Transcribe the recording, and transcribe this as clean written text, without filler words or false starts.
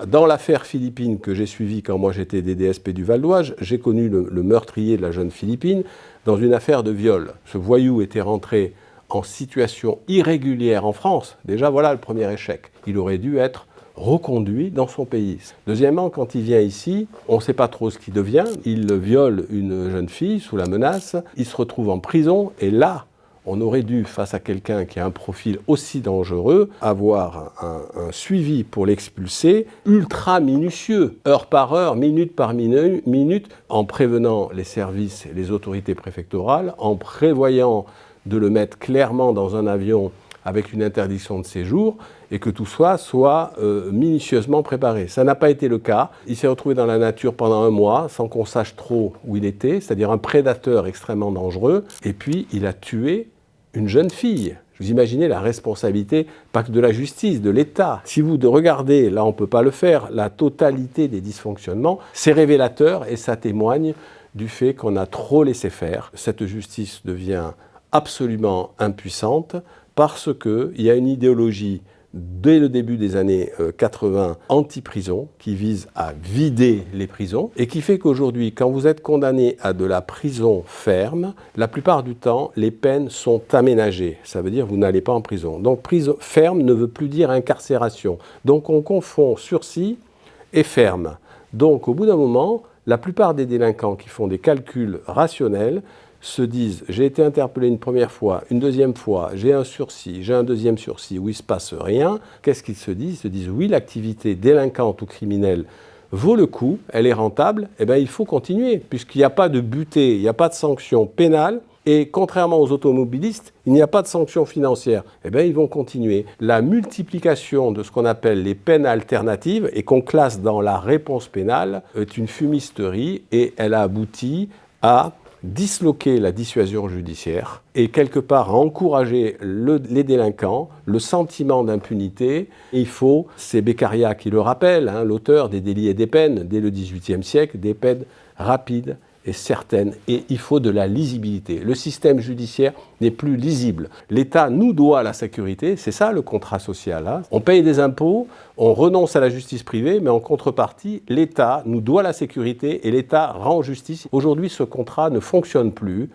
Dans l'affaire Philippine que j'ai suivie quand moi j'étais DDSP du Val d'Oise, j'ai connu le meurtrier de la jeune Philippine dans une affaire de viol. Ce voyou était rentré en situation irrégulière en France. Déjà voilà le premier échec. Il aurait dû être reconduit dans son pays. Deuxièmement, quand il vient ici, on ne sait pas trop ce qu'il devient. Il viole une jeune fille sous la menace, il se retrouve en prison et là, on aurait dû, face à quelqu'un qui a un profil aussi dangereux, avoir un suivi pour l'expulser ultra minutieux, heure par heure, minute par minute, en prévenant les services et les autorités préfectorales, en prévoyant de le mettre clairement dans un avion avec une interdiction de séjour et que tout soit minutieusement préparé. Ça n'a pas été le cas. Il s'est retrouvé dans la nature pendant un mois sans qu'on sache trop où il était, c'est-à-dire un prédateur extrêmement dangereux. Et puis, il a tué une jeune fille. Vous imaginez la responsabilité, pas que de la justice, de l'État. Si vous regardez, là on ne peut pas le faire, la totalité des dysfonctionnements, c'est révélateur et ça témoigne du fait qu'on a trop laissé faire. Cette justice devient absolument impuissante parce qu'il y a une idéologie dès le début des années 80 anti-prison qui vise à vider les prisons et qui fait qu'aujourd'hui, quand vous êtes condamné à de la prison ferme, la plupart du temps, les peines sont aménagées. Ça veut dire que vous n'allez pas en prison. Donc prison ferme ne veut plus dire incarcération. Donc on confond sursis et ferme. Donc au bout d'un moment, la plupart des délinquants qui font des calculs rationnels se disent « j'ai été interpellé une première fois, une deuxième fois, j'ai un sursis, j'ai un deuxième sursis où il ne se passe rien », qu'est-ce qu'ils se disent ? Ils se disent « oui, l'activité délinquante ou criminelle vaut le coup, elle est rentable, eh bien il faut continuer, puisqu'il n'y a pas de butée, il n'y a pas de sanction pénale, et contrairement aux automobilistes, il n'y a pas de sanction financière, eh bien ils vont continuer. » La multiplication de ce qu'on appelle les peines alternatives et qu'on classe dans la réponse pénale est une fumisterie et elle a abouti à disloquer la dissuasion judiciaire et quelque part à encourager les délinquants, le sentiment d'impunité. Il faut, c'est Beccaria qui le rappelle, l'auteur des délits et des peines, dès le XVIIIe siècle, des peines rapides et certaines, et il faut de la lisibilité. Le système judiciaire n'est plus lisible. L'État nous doit la sécurité, c'est ça le contrat social. On paye des impôts, on renonce à la justice privée, mais en contrepartie, l'État nous doit la sécurité et l'État rend justice. Aujourd'hui, ce contrat ne fonctionne plus.